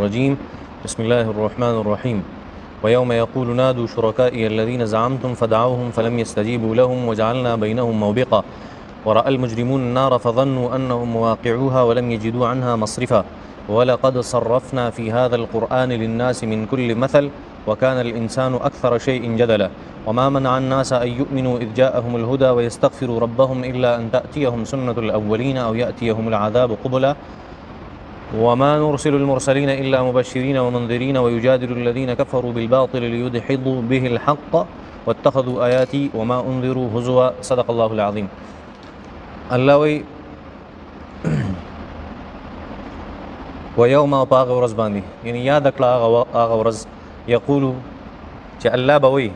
الرجيم بسم الله الرحمن الرحيم ويوم يقول نادوا شركائي الذين زعمتم فدعوهم فلم يستجيبوا لهم وجعلنا بينهم موبقا ورأى المجرمون النار فظنوا أنهم مواقعوها ولم يجدوا عنها مصرفا ولقد صرفنا في هذا القرآن للناس من كل مثل وكان الإنسان أكثر شيء جدلا وما منع الناس أن يؤمنوا إذ جاءهم الهدى ويستغفروا ربهم إلا أن تأتيهم سنة الأولين أو يأتيهم العذاب قبلا وما نرسل المرسلين إلا مبشرين ومنذرين ويجادل الذين كفروا بالباطل ليدحضوا به الحق واتخذوا آياتي وما أنذروا هزوا صدق الله العظيم. الله وی ويوم باغ ورځ باندې یعنی یاد کړه هغه ورځ یقولو چې الله به وی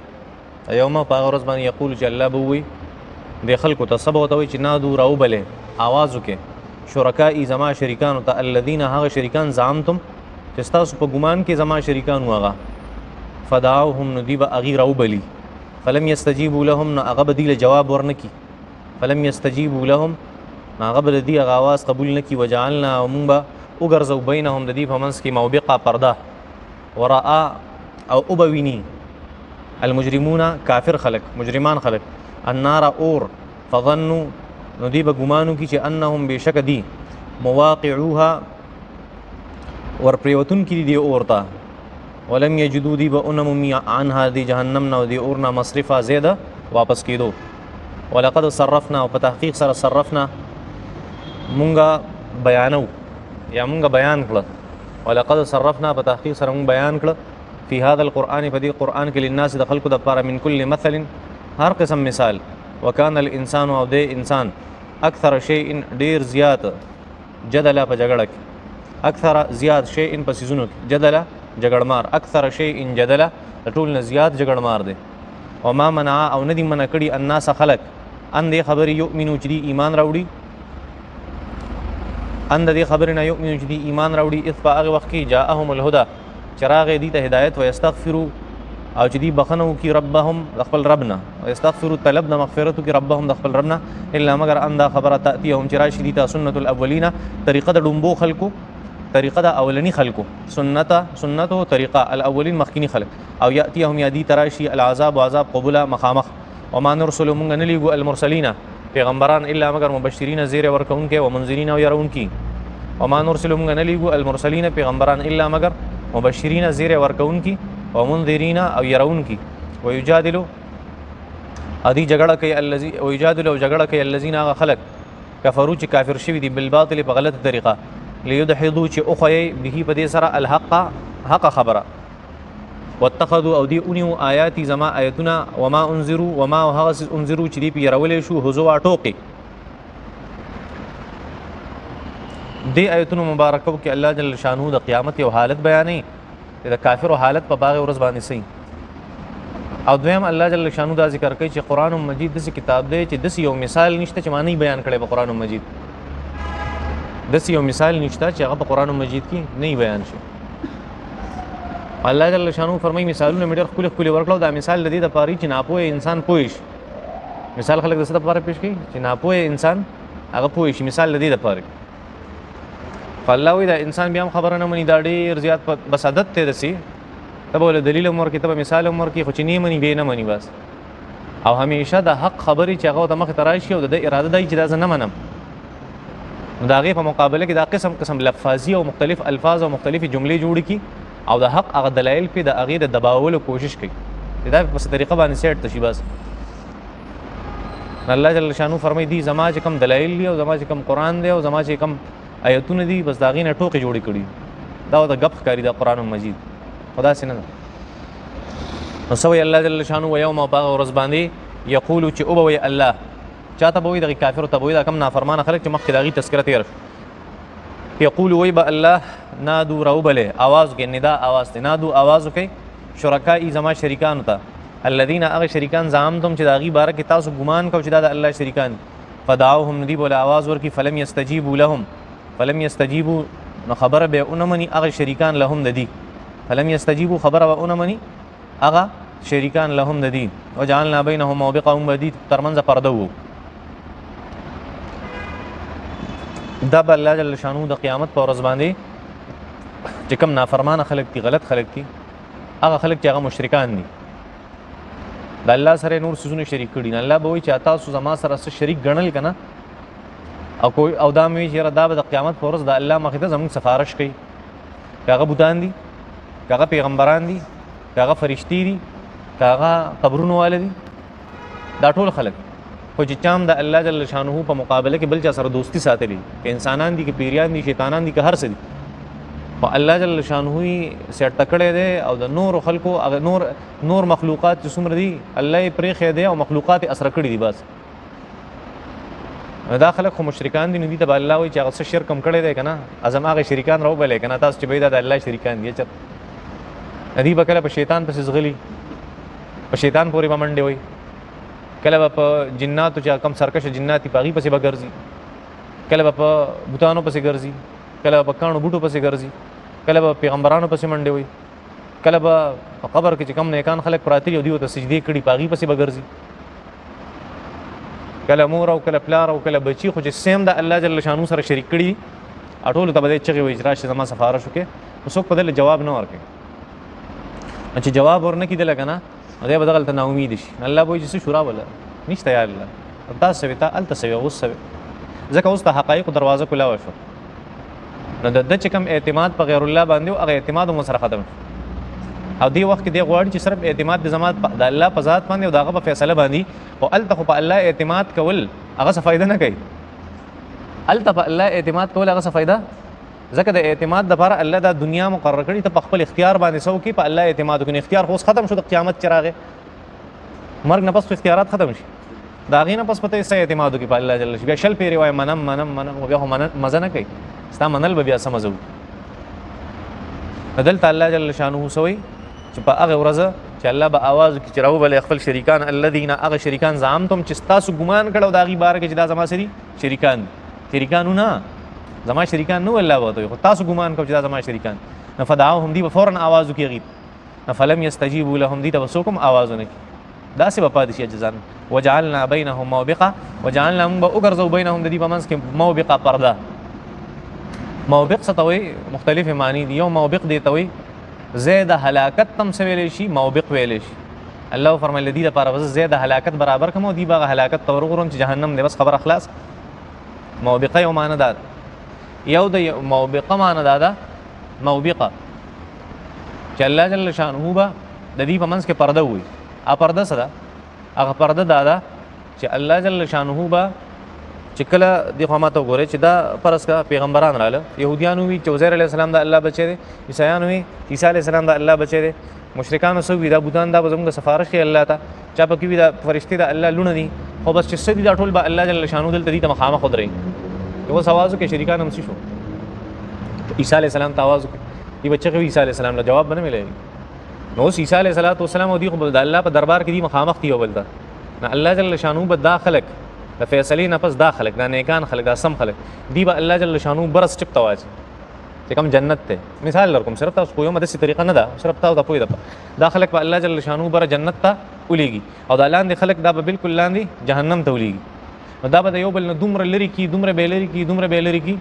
یوم باغ ورځ باندې یقولو چې الله به وی د خلکو ته سبا وته وی چې نادو راو بلې आवाज وکې شرکائی زما شریکانو ته الذین هغه شریکان زعمتم چې تاسو په ګمان کې زما شریکان واغه فدعوهم ندیب اغیر او بلی فلم یستجیبوا لهم هغه بدیل جواب ورنکی فلم یستجیبوا لهم هغه بدی هغه आवाज قبول نکی وجعلنا ومنبا وګرځو بینهم د دې په منځ کې موبقه پرده ورا او ابوینی المجرمون کافر خلق مجرمان خلق النار اور فظنوا نو دی به ګمانو کی چې انهم بشک دی مواقعوها ورپریوتون کی دی اورتا ولم یجدوا دی به انم عنها دی جهنم نو دی اورنا مصرفا زیاده واپس کیدو ولقد صرفنا او په تحقیق سره صرفنا مونږه بیانو یا مونږه بیان کړ ولقد صرفنا په تحقیق سره مونږ بیان کړ فی هذا القرآن فدی قرآن کې للناس د خلقو د پاره من کل مثل هر قسم مثال وکان الانسان او د انسان اکثر شیء ډیر زیات جدل په جګړه کې اکثر زیات شیء په سيزونو کې جدل جګړمار اکثر شیء جدل ټول نه زیات جګړمار دی وما منع او ندی منع کړي الناس خلق ان دې خبر یؤمنو چې دی ایمان راوړي ان دې خبر نه یؤمنو چې دی ایمان راوړي اذ هغه وخت کې جاءهم الهدى چراغ دې ته هدایت و یستغفروا او چې دی بخنو کی ربهم خپل ربنا واستغفروا طلبنا مغفرتو کی ربهم خپل ربنا الا مگر اندا خبره تاتيهم چرای شدیتا سنت الاولین طریقه د ډومبو خلقو طریقه د اولنی خلقو سنتو طریقه الاولین مخکینی خلق او یاتيهم یادی تراشی العذاب وعذاب قبولا مخامخ وما نرسل من نلیگو المرسلین پیغمبران الا مگر مبشرین زیر ورکون کې ومنذرین او يرون کې وما نرسل من نلیگو المرسلین پیغمبران الا مگر مبشرین زیر ورکون کې ومنذرین او يرون کی ويجادل ادي جګړه کوي الذي ويجادل او جګړه کوي الذين خلق كفروا چې کافر شوی دي بالباطل په غلطه طریقه ليدحضوا چې اخوي به په دې سره الحق حق خبره واتخذوا او دي اونيو آیات زما آیتنا وما انذروا وما هغس انذروا چې دی پیرولې شو هزوا ټوقي دې آیتونو مبارکو کې الله جل شانو د قیامت یو حالت بیانې د کافر حالت په باغ ورځ باندې سي او دویم الله جل شانو دا ذکر کوي چې قران مجید د کتاب دی چې د یو مثال نشته چې معنی بیان کړي په قران مجید د یو مثال نشته چې هغه په قران مجید کې نه بیان شي الله جل شانو فرمایي مثالونه مډر خپل ورکړو دا مثال د دې د پاره چې ناپوه انسان پوه شي مثال خلک د څه لپاره پیش کوي چې ناپوه انسان هغه پوه شي مثال د دې لپاره فالله وی دا انسان بیا خبره نه مني دا ډیر زیات بس عادت ته رسی ته بوله دلیل امر کې ته مثال امر کې خو چې نه مني به نه مني بس او همیشه د حق خبري چې هغه د مخ تراشي او د اراده دی چې دا نه منم نو دا غي په مقابله کې دا قسم لفظي او مختلف الفاظ او مختلفي جملې جوړ کی او د حق هغه دلایل په د اغیر دباولو کوشش کوي دا په طریقه باندې سیټ تشي بس الله جل شانو فرمای دي زما چې کم دلایل دي او زما چې کم قران دی او زما چې کم آیتونه دي بس داغې نه ټوکې جوړې کړي دا د غب ښکاري د قران مجید خدا سينه نو سوي الله جل شانو ويوم باغ ورځ باندې یقول چې او به الله چاته به وي د کافر ته به وي د کم نافرمان خلک چې مخکې داغي تذکرہ تیر یقول وي به الله نادو روبله आवाज کې ندا आवाज ته نادو आवाज کوي شرکای زما شریکان ته الذين اغه شریکان زعمتم چې داغي بار کې تاسو ګمان کو چې دا الله شریکان فدعوهم ندی بوله आवाज ورکی فلم يستجيبوا لهم فلم يستجيبوا نو خبر به اونمني اغه شریکان لهم ددي فلم يستجيبوا خبر به اونمني اغه شریکان لهم ددي وجعلنا بينهم موبقا بدي ترمنځ پرده وو دب الله جل شانو د قیامت پر ورځ باندې چې کوم نافرمانه خلک دي غلط خلک دي هغه خلک چې هغه مشرکان دي د الله سره نور څیزونه شریک کړي نه الله به وایي چې تاسو زما سره څه شریک ګڼل که نه او دا مې وایي چې دا به د قیامت په ورځ د الله مخې ته زموږ سفارش کوي که هغه بوتان دي که هغه پیغمبران دي که هغه فرشتي دي که هغه قبرونو والا دي دا ټول خلک خو چې چام د الله جل شانه په مقابله کې بل چا سره دوستی ساتلی که انسانان دي که پیریان دي شیطانان دي که هر څه دي خو الله جل شانه یې سیټ کړی دی او د نور خلکو نور مخلوقات چې څومره دي الله یې پرېښی دی او مخلوقات یې اسره کړي دي بس دا خلک خو مشرکان دي نو دي ته به الله وایي چې هغه څه شرک هم کړی دی که نه ازم هغه شریکان راوبلئ که نه تاسو چې به دا د الله شریکان دي چېرته دوی به کله په شیطان پسې ځغلي په شیطان پورې به منډې وایي کله به په جناتو چې کم سرکشه جنات دي په هغې پسې به ګرځي کله به په بوتانو پسې ګرځي کله به کاڼو بوټو پسې ګرځي کله به پیغمبرانو پسې منډې وایي کله به په قبر کې چې کم نیکان خلک پراته دي او دوی ورته سجدې کړي په هغې پسې به ګرځي کله مور او کله پلار او کله بچي خو چې سیم د الله جل شانو سره شریک کړي ټولو ته به دی چغې وایي چې راشي زما سفارش وکړې خو څوک په دله جواب نه ورکوي چې جواب ورنه کېدله که نه دی به دغلته ناامید شي الله به وایي چې څه شو راوله نشته یا الله تا سوې تا هلته سوې اوس سوې ځکه اوس د حقایقو دروازه کلاوه شو نو د ده چې کوم اعتماد په غیر الله باندې و هغه اعتماد هم ورسره ختم شو او دې وخت کې دی غواړي چې صرف اعتماد د زما د الله په ذات باندې او د هغه په فیصله باندې خو هلته خو په الله اعتماد کول هغه څه فایده نه کوي هلته په الله اعتماد کول هغه څه فایده ځکه د اعتماد دپاره الله دا دنیا مقرر کړي ته په خپل اختیار باندې څه وکړي په الله اعتماد وکړي اختیار خو اوس ختم شو د قیامت چې راغی مرګ نه پس خو اختیارات ختم شي د هغې نه پس په ته څه اعتماد وکړي په الله جل بیا شل پیرې وایي منم خو بیا خو مزه نه کوي ستا منل به بیا څه مزه وکړي دلته الله جل شانه څه وایي چې په هغه ورځ چې الله به آواز وکړي چې راوبلئ خپل شریکان الذین هغه شریکان زعمتم چې ستاسو ګمان کړی د هغې باره کې چې دا زما څه دي شریکان شریکانو نه زما شریکان نه الله به ورته وایي خو تاسو ګمان کوئ چې دا زما شریکان نه فدعوهم دي به فورا آواز وکړي هغې نه فلم یستجیبوا لهم دي ته به څوک هم آواز ونه کړي داسې به پاتې شي جزان وجعلنا بینهم موبقه وجعلنا موږ به وګرځو بینهم د دې په منځ کې موبقه پرده موبق څه ته وایي مختلفې معنی دي یو موبق دې ته وایي ځای د هلاکت تم څه ویلی شي موبق ویلی شي الله فرمایل د دې دپاره به زه ځای د هلاکت برابر کړم او دوی به هغه هلاکت ته ورغورم چې جهنم دی بس خبره خلاص موبقه یو معنی دا ده یو د موبقه معنی دا ده موبقه چې الله جل شانه به د دې په منځ کې پرده ووایي پرده څه ده هغه پرده دا ده چې الله جل شانه به چې کله دې خوا ما ته وګورئ چې دا فرض کا پیغمبران راله یهودیان وي چې عزیر علیه السلام د الله بچی دی عیسایان وي عیسی علیه السلام د الله بچی دی مشرکانو څه وي دا بوتان دا به زموږ سفارش کوي الله ته چا پکې وي دا فرشتې د الله لونه دي خو بس چې څه دي دا ټول به الله جل شانه دلته دي ته مخامخ ودرئ اوس آواز وکړي شریکان هم څه شو عیسی علیه السلام ته آواز وکړي دي به چغې وي عیسی علیه السلام له جواب به نه میلوي نو اوس عیسی علیه السلام او دي خو د الله په دربار کې دي مخامخ دي یو بل ته نه الله جل شانه به دا خلک د فیصلې نه پس دا خلک دا نیکان خلک دا سم خلک دی به الله جل شانه برس ټپ ته واچي چې کوم جنت ته مثال لرکم صرف تاسو کوم داسې طریقه نه ده صرف تاسو د پوهې دپاره دا خلک به الله جل شانه بره جنت ته ولیږي او دا لاندې خلک دا به بالکل لاندې جهنم ته ولیږي نو دا به د یو بل نه دومره لرې کي دومره بې لرې کي دومره بې لرې کي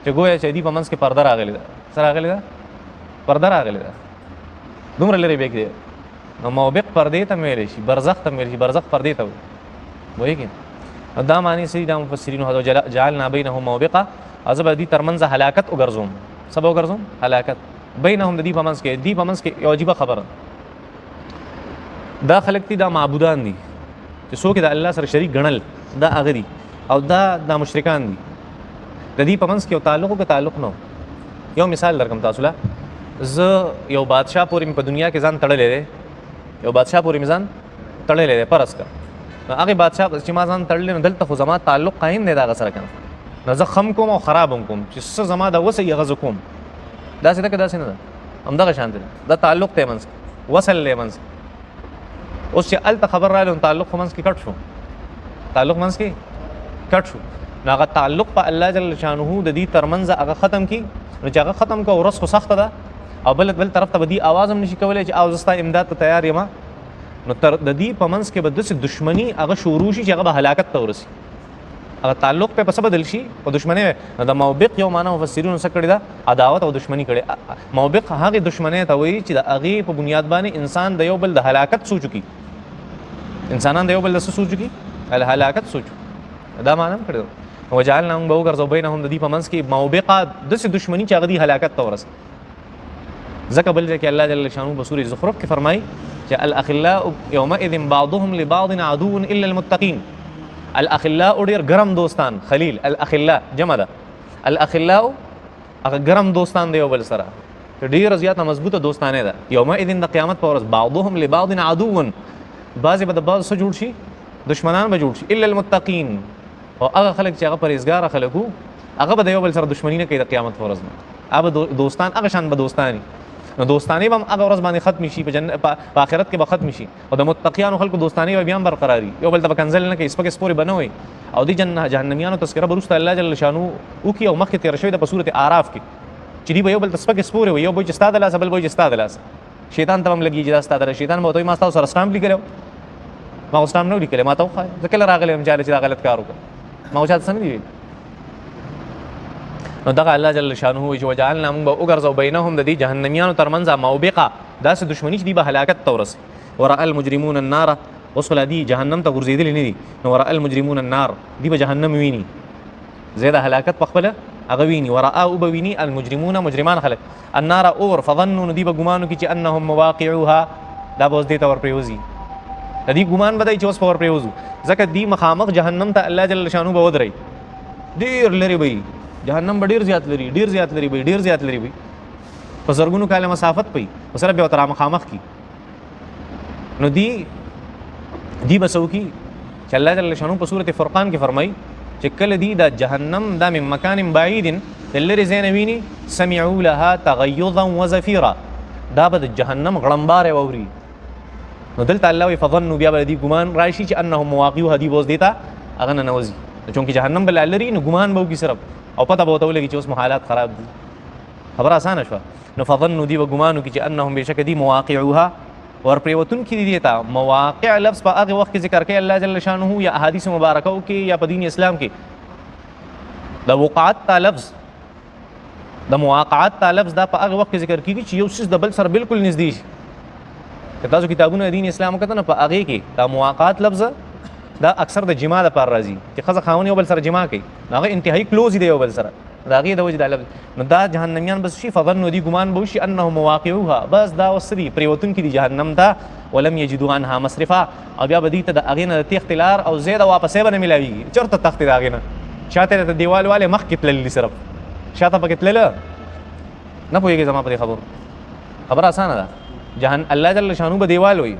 چې ګویا چې دې په منځ کې پرده راغلې ده څه راغلې ده پرده راغلې ده دومره لرې به کړي نو موبق پردې ته ویلی شي برزخ ته ویلی شي برزخ پردې ته وایي دا معنی سړي دا مفسرینو هذا جعلنا بینهم موبقه زه به دې تر منځه هلاکت وګرځوم څه به وګرځوم هلاکت بینهم د دې په منځ کې دې په منځ کې یو عجیبه خبره دا خلک دي دا معبودان دي چې څوک د الله سره شریک ګڼل دا هغه دي او دا مشرکان دي د دې په منځ کې یو تعلق نه یو مثال درکم تاسو له زه یو بادشاه پورې مې په دنیا کې ځان تړلی دی یو بادشاه پورې مې ځان تړلی دی فرض کړه نو هغې بادشاه چې ما ځان تړلی نو دلته خو زما تعلق قایم دی د هغه سره که نه نو زه خم کوم او خراب هم کوم چې څه زما د وسه هغه زه کوم داسې ده که داسې نه ده همدغه شانتې ده دا تعلق دی منځ کې وصل دی منځ کې اوس چې هلته خبر راغلی نو تعلق خو منځ کې کټ شو تعلق منځ کې کټ شو نو هغه تعلق په الله جل شانه د دې تر منځه هغه ختم کړي نو چې هغه ختم کړه ورځ خو سخته ده او بل طرف ته به دې آواز هم نشي کولی چې او زه ستا امداد ته تیار یم نو تر د دې په منځ کې به داسې دشمني هغه شروع شي چې هغه به هلاکت ته ورسي هغه تعلق په څه بدل شي په دشمنی. د موبق یو معنا مفسرینو څه کړی دا عداوت او دشمنی کړي. موبق هغه دشمنی ته وایي چې د هغې په بنیاد باندې انسان د یو بل د هلاکت سوچ وکړي. انسانان د یو بل د څه سوچ وکړي؟ الهلاکت سوچ. دا معنا هم کړی. وجعلنا موږ به وګرځو بینهم د دې په منځ کې موبقه داسې دشمني چې هغه دې هلاکت ته ورسي. ځکه بل ځای کې الله جل شانه په سورې زخرف کې فرمایي چې الاخلاء یومئذ بعضهم لبعض عدو الا المتقین. الاخلاء ډېر ګرم دوستان، خلیل الاخلاء جمع ده. الاخلاء هغه ګرم دوستان دی یو بل سره، ډېره زیاته مضبوطه دوستانه ده. یومئذ د قیامت په ورځ بعضهم لبعض عدو، بعضې به د بعض څه جوړ شي؟ دشمنان به جوړ شي. الا المتقین، او هغه خلک چې هغه پرهیزګاره خلک وو هغه به د یو بل سره دشمني نه کوي د قیامت په ورځ باندې. هغه دوستان هغه شان به دوستان، نو دوستانې به هم هغه ورځ باندې ختم شي، په آخرت کې به ختم شي. او د متقیانو خلکو دوستانې به بیا هم برقراري، یو بل ته به کنځل نه کوي، سپکې سپورې به نه وي. او دې جهنمیانو تذکره به وروسته الله جل شانو وکړي او مخکې تېره شوې ده په سورت اعراف کې چې دوی به یو بل ته سپکې سپورې وي، یو به وایي چې ستا د لاسه، بل به وایي چې ستا د لاسه. شیطان ته هم لګېږي دا ستا د لاسه. شیطان به ورته وایي ما ستاسو سره سټامپ لیکلی، ما خو سټامپ نه و لیکلی، ما ته وښایه زه کله راغلی یم چاله چې دا غلط کار وکړه، ما خو چاته څه نه دي ویلي. نو دغه الله جل شانه وایي چې وجعلنا موږ به وګرځو بینهم د دې جهنمیانو ترمنځ موبقه داسې دشمني چې دوی به هلاکت ته ورسي. ورأى المجرمون النار، اوس خو لا دي جهنم ته غورځېدلي نه دي. نو ورأى المجرمون النار، دوی به جهنم ویني، زیاده هلاکت په خپله هغه ویني. ورأى او به ویني المجرمون مجرمان خلک النار اور، فظنوا، نو دوی به ګمان وکړي چې انهم مواقعوها، دا به اوس دې ته ورپرېوځي. د دې ګمان به دی چې اوس به ورپرېوځو، ځکه دوی مخامخ جهنم ته الله جل شانه به ودرئ. ډېر لرې به وي جهنم، به ډېر زیات لري، ډېر زیات لري به، ډېر زیات لري به، په زرګونو کاله مسافت پي په سره بیا ورته رامخامخ کي. نو دی به څه وکړي چې الله جل شانه په سورت فرقان کې فرمایي چې کله دی د جهنم دا من مکان بعید د لرې ځای نه ویني، سمعوا لها تغیظا وزفیرا، دا به د جهنم غړمباری واوري. نو دلته الله وایي فظنوا، بیا به دې ګمان راشي چې انهم مواقعوها، دی به اوس دې ته هغه ننوځي. چونکې جهنم به لا لري، نو ګمان به وکړي صرف، او پته به ورته ولګي چې اوس مو حالات خراب دي. خبره اسانه شوه. نو فظنوا، دی به ګمان وکړي چې انهم بېشکه دي مواقعوها، ورپرېوتونکي دي دې ته. مواقع لفظ په هغې وخت کې ذکر کوي الله جل شانه یا احادیث مبارکو کې یا په دین اسلام کې. د وقعت تا لفظ، د مواقعت تا لفظ دا په هغه وخت کې ذکر کېږي چې یو څیز د بل سره بالکل نږدې شي. که تاسو کتابونه دین اسلام وکتل نو په هغې کې دا مواقعت لفظ دا اکثر د جما دپاره راځي چې ښځه خاوند یو بل سره جما کوي، نو هغه انتهایي کلوز دی یو بل سره، د هغې د وجې دا لفظ. نو دا جهنمیان بس شي فظنوا، دي ګمان به وشي انهم مواقعوها، بس دا اوس څه دي پرېوتونکي دي جهنم ته. ولم یجدوا عنها مصرفا، او بیا به دوی ته د هغې نه د تېښتې لار او ځای د واپسۍ به نه میلاویږي. چېرته تښتې د هغې نه؟ شاته ته دیوال والې مخکې تللي، صرف شاته پکې تلله نه پوهېږي. زما په دې خبره اسانه ده. الله جل شانو به دیوال وایي،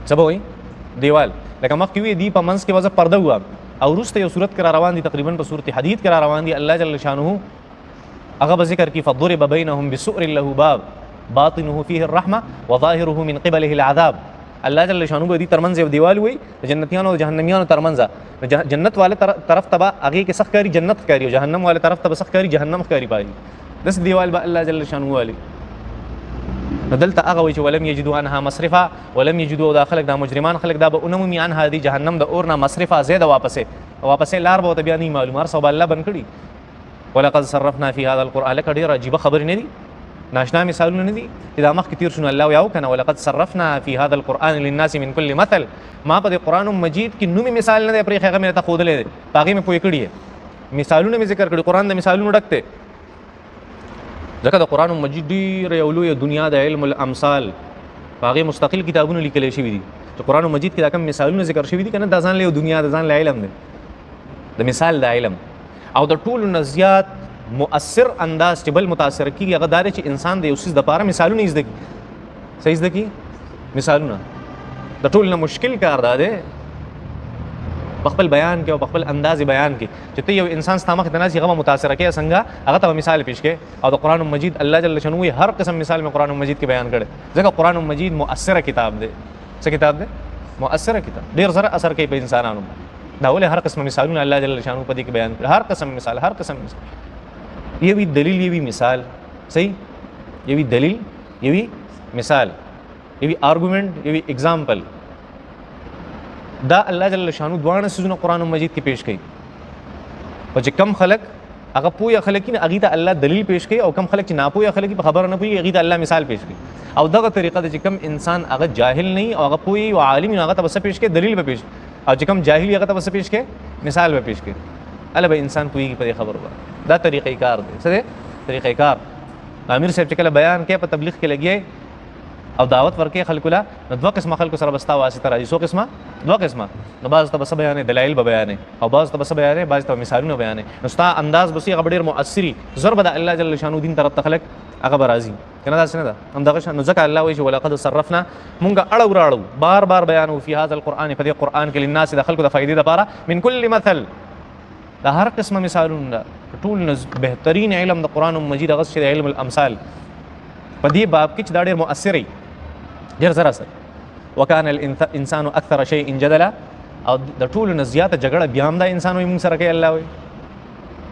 څه به وایي؟ دیوال. لکه مخکې وي دی په منځ کې وځه پرده وه، او وروسته یو صورت کې را روان دي، تقریبا په صورت حدید کې را روان دي. الله جل شانه هغه به ذکر کړي فضرب بینهم بسؤر له باب باطنه فيه الرحمه وظاهره من قبله العذاب. الله جل شانه به دې ترمنځ یو دیوال وي د جنتیانو او جهنميانو ترمنځ. جنت والے طرف ته به هغې کې سخت کاري جنت ښکاري، او جهنم والے طرف ته به سخت کاري جهنم ښکاري پایي. داسې دیوال به الله جل شانه والي. نو دلته هغه وایي چې ولم یجدوا عنها مصرفا، ولم یجدوا، دا خلک دا مجرمان خلک دا به ونه مومي عنها دی جهنم د اور نه مصرفا، ځای د واپسې لار به ورته بیا نه معلوم، هر څه به الله بند کړي. ولقد صرفنا فی هذا القرآن، لکه ډېره عجیبه خبرې نه دي، ناشنا مثالونه نه دي چې دا مخکې تېر شو. نو الله وایي او که نه ولقد صرفنا فی هذا القرآن للناس من كل مثل، ما په دې قرآن مجید کې نومې مثال نه دی پرېښی، هغه مې درته ښودلی دی، په هغې مې پوه کړي، مثالونه مې ذکر کړي. قرآن د مثالونو ډک دی، ځکه د قرآن مجید ډېره یو لویه دنیا د علم الامثال، په هغې مستقل کتابونه لیکلی شوي دي چې قرآن مجید کې دا کوم مثالونه ذکر شوي دي که نه، دا ځان له یو دنیا د ځان له علم دی، د مثال د علم. او د ټولو نه زیات مؤثر انداز چې بل متاثر کېږي هغه دا دی چې انسان د یو څیز دپاره مثالونه یې زده کړي. څه یې زده کړي؟ مثالونه. د ټولو نه مشکل کار دا دی په خپل بیان کې او په خپل انداز بیان کې چې ته یو انسان ستا مخې ته ناست هغه به متاثره کوې څنګه، هغه ته به مثال پیش کوې. او د قرآن مجید الله جل شانه هر قسم مثال مې قرآن مجید کې بیان کړی، ځکه قرآن مجید مؤثره کتاب دی. څه کتاب دی؟ مؤثره کتاب، ډېر زر اثر کوي په انسانانو. دا ولې هر قسم مثالونه الله جل شانه په دې کې بیان کړي، هر قسم مثال، هر قسم مثال. یوی دلیل، یوی مثال، صحیح، یوی دلیل، یوی مثال، یوی آرګومنټ، یوی اگزامپل. دا الله جل شانو دواړه سيزونه قرآن مجید کې پیش کړي. او چې کم خلک هغه پوهه خلک نه هغه ته الله دلیل پیش کوي او کم خلک چې ناپوهه خلک په خبره نه پوهي هغه ته الله مثال پیش کوي او دغه طریقه د چې کم انسان هغه جاهل نه او هغه پوهي او عالم نه هغه ته بس پیش کوي دلیل به پیش او چې کم جاهل هغه ته بس پیش کوي مثال به پیش کوي الله به انسان پوهي په خبره باندې دا طریقې کار دی څه دی طریقې کار امیر صاحب چې کله بیان کوي په تبلیغ کې لګي او دعوت ورکې خلکو له دوه قسمه خلکو سره بستا واسطه راځي څو قسمه دوه قسمه نو بعض ته بس بیان دلایل به بیان او بعض ته بس بیان بعض ته مثالونه بیان نو ستا انداز بس هغه ډیر مؤثري ضرب د الله جل شانو دین طرف تخلق هغه برازي کنه دا څنګه دا هم دغه شان نو ځکه الله وایي ولقد صرفنا مونږه اړو راړو بار بار بیانو فی هذا القران په دې قران کې للناس د خلکو د فائدې لپاره من کل مثل دا هر قسمه مثالونه ټول بهترین علم د قران مجید هغه چې علم الامثال په دې باب کې چې دا ډیر مؤثري ډیر زره سره وکانه الانسان اکثر شيء جدلا او د ټولو نه زیاته جګړه بیا هم دا انسان وي موږ سره کوي الله وي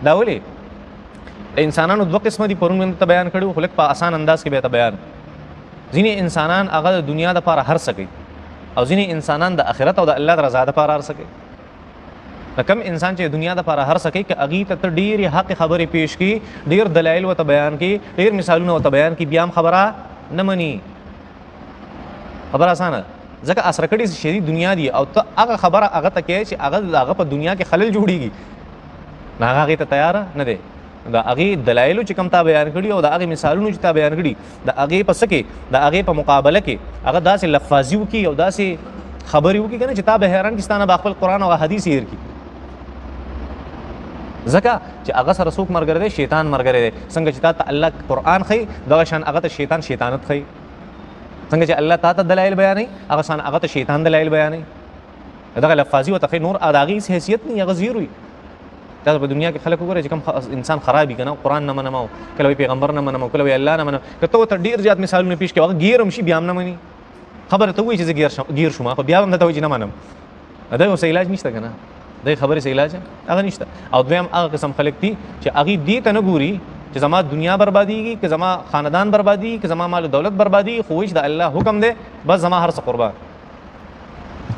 دا ولې انسانانو دوه قسمه دي پرون ته بیان کړو خو لکه په آسان انداز کې به ته بیان ځینې انسانان هغه د دنیا د لپاره هر څه کوي او ځینې انسانان د آخرت او د الله د رضا لپاره هر څه کوي کم انسان چې دنیا د لپاره هر څه کوي که هغې ته ډېرې حق خبرې پیش کړي ډېر دلایل ورته بیان کړي ډېر مثالونه ورته بیان کړي بیا هم خبره نه مني خبره اسانه ځکه اسره کړي شي دنیا دی او ته هغه خبره هغه ته کوي چې هغه په دنیا کې خلل جوړیږي نه هغه ته تیار نه دی دا هغه دلایل چې کوم تا بیان کړي او دا هغه مثالونه چې تا بیان کړي دا هغه په سکه دا هغه په مقابله کې هغه داسې لفظي وکي او داسې خبري وکي کنه چې تا به حیران کستانه په خپل قران او حدیث یې ورکی ځکه چې هغه سره څوک مرګره دی شیطان مرګره دی څنګه چې تا الله قران خي دغه شان هغه ته شیطانت خي څنګه چې الله تعالی دلایل بیانوي هغه سان هغه ته شیطان دلایل بیانوي دغه لفظي او تخي نور اداغي حیثیت نه غزیر وي دا په دنیا کې خلک وګوري چې کوم انسان خرابي کنه قران نه منمو کله پیغمبر نه منمو کله الله نه منمو کته ته ډیر زیات مثالونه پیش کوي غیرم شي بیا نه مني خبره ته وایي چې غیر شوم خو بیا هم ته وایي نه منم دا یو علاج نشته کنه دا خبره سه علاج هغه نشته او دویم هغه قسم خلک دي چې هغه دې ته نه ګوري چې زما دنیا بربادیږي که زما خاندان بربادي که زما مال دولت بربادي خو هیڅ د الله حکم دی بس زما هر څه قربان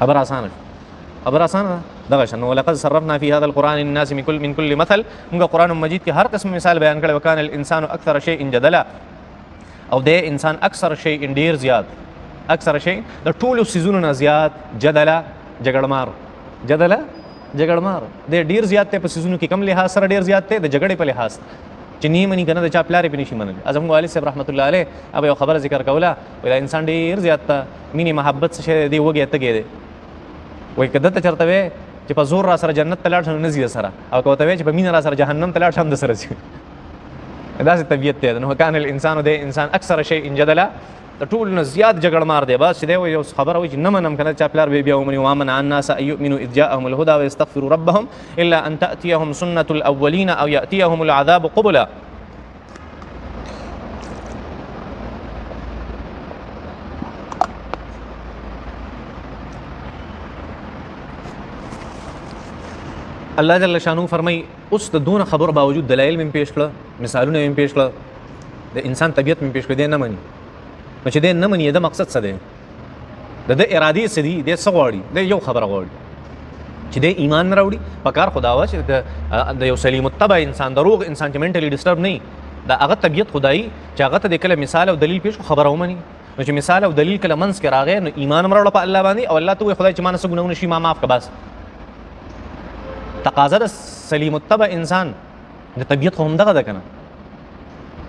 خبر آسان دغه شنو ولقد صرفنا في هذا القران للناس من كل مثل موږ قران مجید کې هر قسم مثال بیان کړی وکانه الانسان اکثر شيء جدلا او د انسان اکثر شيء ډیر زیات اکثر شيء د ټولو سيزونو نه زیات جدلا جګړمار د ډیر زیات ته په سيزونو کې کم لحاظ سره ډیر زیات ته د جګړې په لحاظ چې نه مني کنه د چا پلارې په نشي منل اعظم والد صاحب رحمت الله علیه اب یو خبره ذکر کوله ولا انسان ډیر زیات مینه محبت څه دی وګي ته کېده وای کده ته چرته وي چې په زور را سره جنت ته لاړ شم نه زیات سره او کوته وي چې په مینه را سره جهنم ته لاړ شم د سره زی دا څه طبيعت ته نو کان الانسان د انسان اکثر شيء جدلا د ټول نه زیات جګړمار دی بس دی یو خبره وي چې نه منم کنه چا پلار بیا ومني وامن الناس ايؤمنوا اذ جاءهم الهدى ويستغفروا ربهم الا ان تاتيهم سنه الاولين او ياتيهم العذاب قبلا الله جل شانو فرمای اوس د دون خبر باوجود دلایل من پیش کړه مثالونه من پیش کړه د انسان طبيعت من پیش کړه دی نه مني نو چې دی نه مني د مقصد څه دی د ارادي څه دی د څه غواړي د یو خبره غواړي چې د ایمان نه راوړي په کار خدا وا چې د یو سلیم الطبع انسان دروغ انسان چې منټلی ډیسټرب نه دا هغه طبيعت خدای چې هغه ته د کله مثال او دلیل پیش خبره ومني نو چې مثال او دلیل کله منځ کې راغی نو ایمان مروړه په الله باندې او الله ته خدای چې ما نه څه ګناونه شي ما معاف کړه بس تقاضا د سلیم الطبع انسان د طبيعت هم دغه ده کنه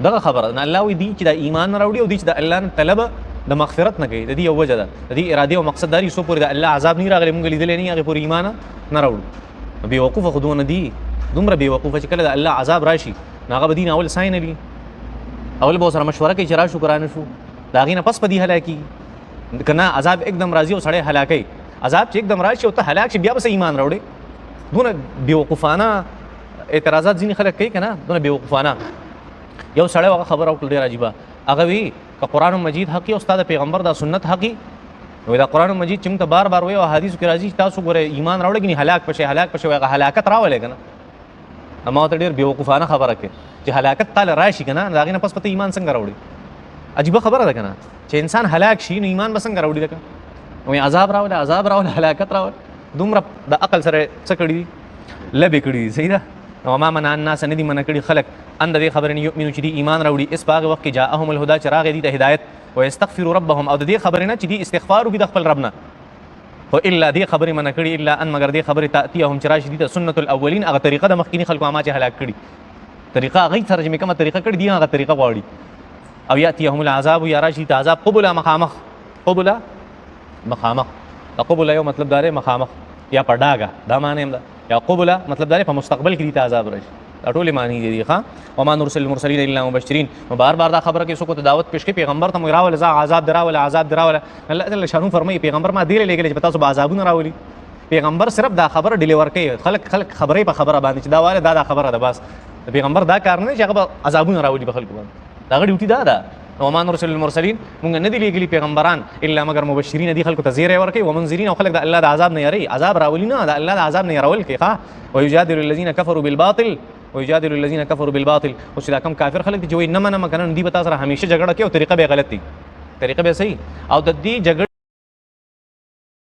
دغه خبره نه الله وی دی چې د ایمان راوړي او دی چې د الله نه طلب د مغفرت نه کوي د دې یو وجه ده د دې اراده او مقصد داري سو پورې د الله عذاب نه راغلی مونږ لیدل نه هغه پورې ایمان نه راوړو بے وقوفه خودونه دي دومره بے وقوفه چې کله د الله عذاب راشي هغه بدین اول ساين لري اول به سره مشوره کوي چې را شو قران شو دا غینه پس په دې هلاکی کنه عذاب एकदम راضي او سړی هلاکی عذاب چې एकदम راشي او ته هلاک شي بیا به ایمان راوړي دونه بیوقوفانه اعتراضات ځینې خلک کوي کنه دونه بیوقوفانه یو سړی هغه خبر او ډیر عجیبه هغه وی ک قران مجید حقي او استاد پیغمبر دا سنت حقي وی دا قران مجید چې موږ ته بار بار وی او حدیث کې راځي تاسو ګوره ایمان راوړی کني هلاک پشه هغه هلاکت راولې کنه اما ته ډیر بیوقوفانه خبره کوي چې هلاکت تعالی راشي کنه دا غینه پس پته ایمان څنګه راوړي عجیبه خبره ده کنه چې انسان هلاک شي نو ایمان به څنګه راوړي ده وی عذاب راول هلاکت راول دومره د عقل سره څه کړی لبې کړی صحیح ده وما منع الناس ندی من کړي خلق ان د دې خبرې نه یؤمنو چې دی ایمان راوړي اس په هغه وخت کې جاءهم الهدى چې راغی دي ته هدایت ويستغفروا ربهم او د دې خبرې نه چې دی استغفار وکړي د خپل رب نه خو الا دې خبرې من کړي الا ان مگر دې خبرې تاتيهم چې راشي دي ته سنت الاولین هغه طریقه د مخکینی خلکو ما چې هلاک کړي طریقه هغه ترجمه کومه طریقه کړي دی هغه طریقه غواړي او یاتيهم العذاب یا راشي ته عذاب قبل مخامخ قبل مخامخ قبل یو مطلب دار مخامخ یا پډاګه دا معنی هم ده یا قبل مطلب دار په مستقبل کې دي عذاب راشي ټول معنی دي ښا وما نرسل المرسلين الا مبشرين بار بار دا خبره کې څوک ته دعوت پیش کوي پیغمبر ته راول ز عذاب دراول عذاب دراول الله تعالی شانو فرمایي پیغمبر ما دی لګل چې تاسو به عذابونه راولي پیغمبر صرف دا خبره ډیلیور کوي خلک خبرې په خبره باندې چې دا واله دا خبره ده بس پیغمبر دا کار نه چې هغه عذابونه راولي په خلکو باندې دا ډیوټي دا وما نرسل المرسلين مونږ نه دي لګلي پیغمبران الا مگر مبشرین دي خلکو ته زیری ورکي ومنذرین او خلک د الله د عذاب نه یری عذاب راولي نه د الله د عذاب نه يرول کوي ښا ويجادل الذين كفروا بالباطل ويجادل الذين كفروا بالباطل او چې دا کم کافر خلک دي چې نه منه مکنه دی به تاسو همیشه جګړه کوي او طریقه به غلط دي طریقه به صحیح او د دې جګړې